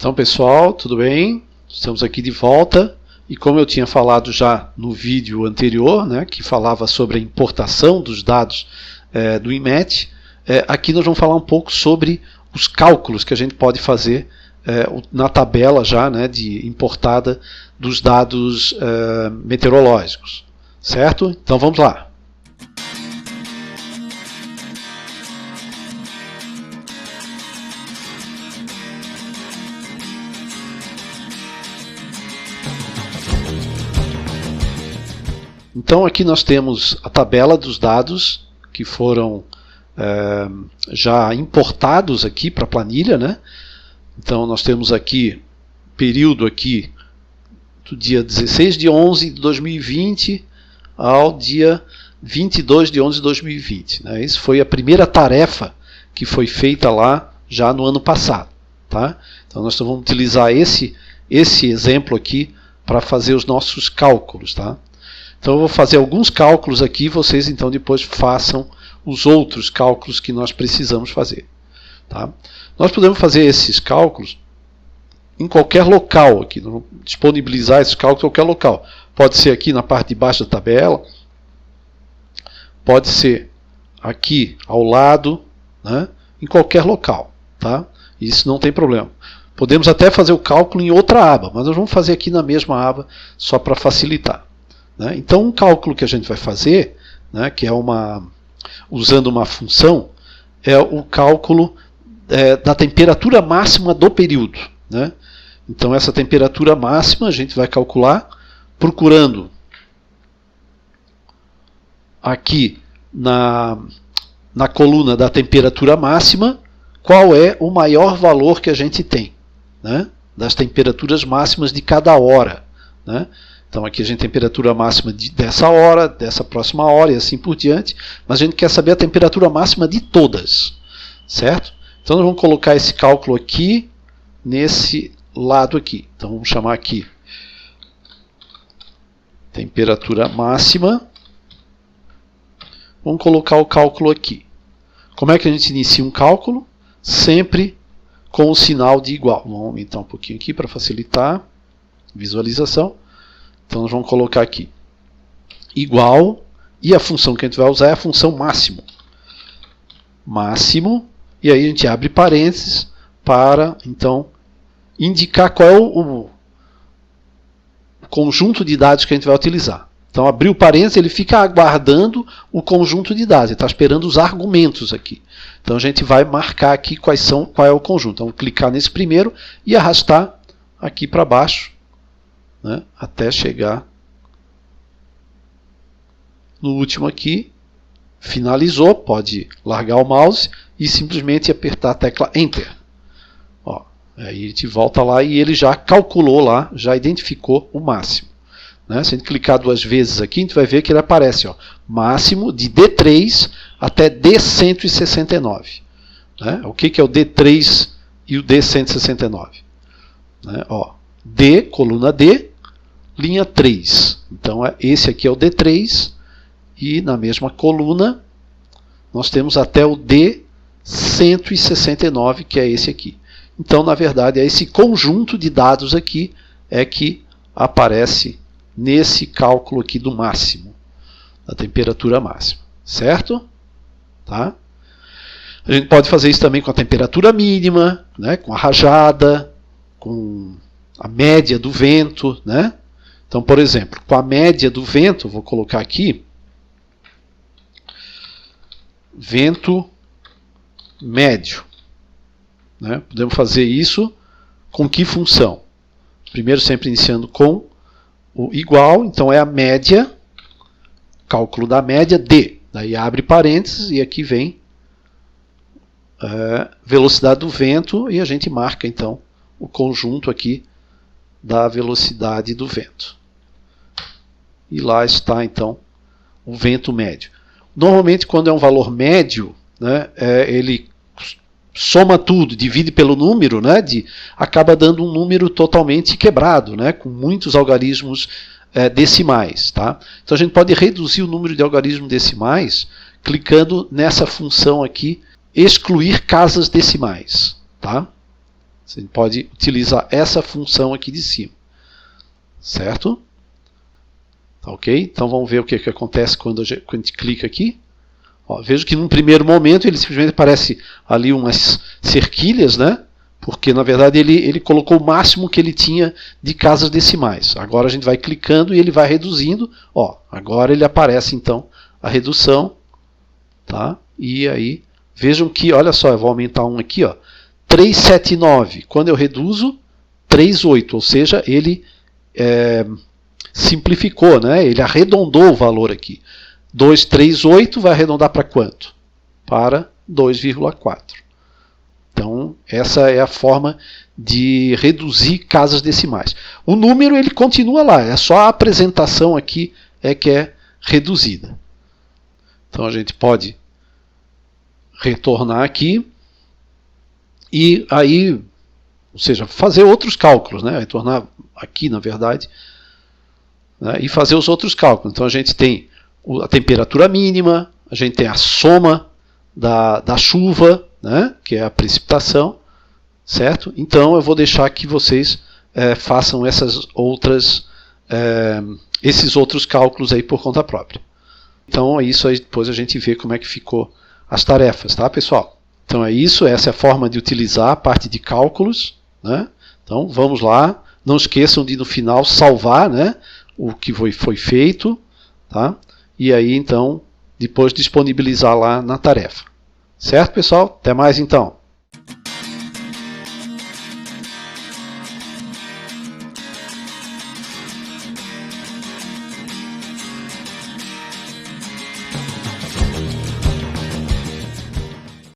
Então, pessoal, tudo bem? Estamos aqui de volta e como eu tinha falado já no vídeo anterior, né, que falava sobre a importação dos dados do IMET, aqui nós vamos falar um pouco sobre os cálculos que a gente pode fazer na tabela já, né, de importada dos dados meteorológicos, certo? Então vamos lá. Então aqui nós temos a tabela dos dados que foram já importados aqui para a planilha, né? Então nós temos aqui período aqui do dia 16 de 11 de 2020 ao dia 22 de 11 de 2020. Né? Isso foi a primeira tarefa que foi feita lá já no ano passado. Tá? Então nós vamos utilizar esse exemplo aqui para fazer os nossos cálculos. Tá? Então eu vou fazer alguns cálculos aqui, vocês então depois façam os outros cálculos que nós precisamos fazer. Tá? Nós podemos fazer esses cálculos em qualquer local aqui, disponibilizar esses cálculos em qualquer local. Pode ser aqui na parte de baixo da tabela, pode ser aqui ao lado, né? Em qualquer local. Tá? Isso não tem problema. Podemos até fazer o cálculo em outra aba, mas nós vamos fazer aqui na mesma aba só para facilitar. Né? Então, um cálculo que a gente vai fazer, né, que é usando uma função, é o cálculo da temperatura máxima do período. Né? Então, essa temperatura máxima a gente vai calcular procurando aqui na coluna da temperatura máxima qual é o maior valor que a gente tem, né, das temperaturas máximas de cada hora. Né? Então aqui a gente tem temperatura máxima dessa hora, dessa próxima hora e assim por diante, mas a gente quer saber a temperatura máxima de todas, certo? Então nós vamos colocar esse cálculo aqui, nesse lado aqui. Então vamos chamar aqui temperatura máxima. Vamos colocar o cálculo aqui. Como é que a gente inicia um cálculo? Sempre com o sinal de igual. Vamos aumentar um pouquinho aqui para facilitar a visualização. Então nós vamos colocar aqui igual, e a função que a gente vai usar é a função máximo. Máximo, e aí a gente abre parênteses para então indicar qual é o conjunto de dados que a gente vai utilizar. Então abriu parênteses, ele fica aguardando o conjunto de dados, ele está esperando os argumentos aqui. Então a gente vai marcar aqui qual é o conjunto. Então vamos clicar nesse primeiro e arrastar aqui para baixo, né, até chegar no último aqui. Finalizou, pode largar o mouse e simplesmente apertar a tecla Enter. Ó, aí a gente volta lá e ele já calculou lá, já identificou o máximo. Né? Se a gente clicar duas vezes aqui, a gente vai ver que ele aparece, ó, máximo de D3 até D169. Né? O que é o D3 e o D169? Né? Ó, D, coluna D, linha 3. Então esse aqui é o D3 e na mesma coluna nós temos até o D169, que é esse aqui. Então, na verdade, é esse conjunto de dados aqui é que aparece nesse cálculo aqui do máximo, da temperatura máxima. Certo? Tá? A gente pode fazer isso também com a temperatura mínima, né, com a rajada, com a média do vento, né? Então, por exemplo, com a média do vento, vou colocar aqui, vento médio. Né? Podemos fazer isso com que função? Primeiro, sempre iniciando com o igual, então é a média, cálculo da média D. Daí abre parênteses e aqui vem velocidade do vento e a gente marca então o conjunto aqui da velocidade do vento. E lá está então o vento médio. Normalmente quando é um valor médio, né, ele soma tudo, divide pelo número, né, acaba dando um número totalmente quebrado, né, com muitos algarismos decimais. Tá? Então a gente pode reduzir o número de algarismos decimais clicando nessa função aqui, excluir casas decimais. Tá? Você pode utilizar essa função aqui de cima. Certo? Tá ok? Então vamos ver o que acontece quando a gente clica aqui. Ó, vejo que num primeiro momento ele simplesmente aparece ali umas cerquilhas, né? Porque na verdade ele colocou o máximo que ele tinha de casas decimais. Agora a gente vai clicando e ele vai reduzindo. Ó, agora ele aparece então a redução. Tá? E aí, vejam que, olha só, eu vou aumentar um aqui, ó, 379. Quando eu reduzo, 38, ou seja, ele simplificou, né? Ele arredondou o valor aqui. 238 vai arredondar para quanto? Para 2,4. Então, essa é a forma de reduzir casas decimais. O número ele continua lá, é só a apresentação aqui que é reduzida. Então, a gente pode retornar aqui e aí, ou seja, fazer outros cálculos, né? Retornar aqui, na verdade, né? E fazer os outros cálculos. Então, a gente tem a temperatura mínima, a gente tem a soma da chuva, né? Que é a precipitação, certo? Então eu vou deixar que vocês façam esses outros cálculos aí por conta própria. Então é isso aí, depois a gente vê como é que ficou as tarefas, tá, pessoal? Então é isso, essa é a forma de utilizar a parte de cálculos, né? Então vamos lá, não esqueçam de no final salvar, né, o que foi feito, tá? E aí então depois disponibilizar lá na tarefa. Certo, pessoal? Até mais então.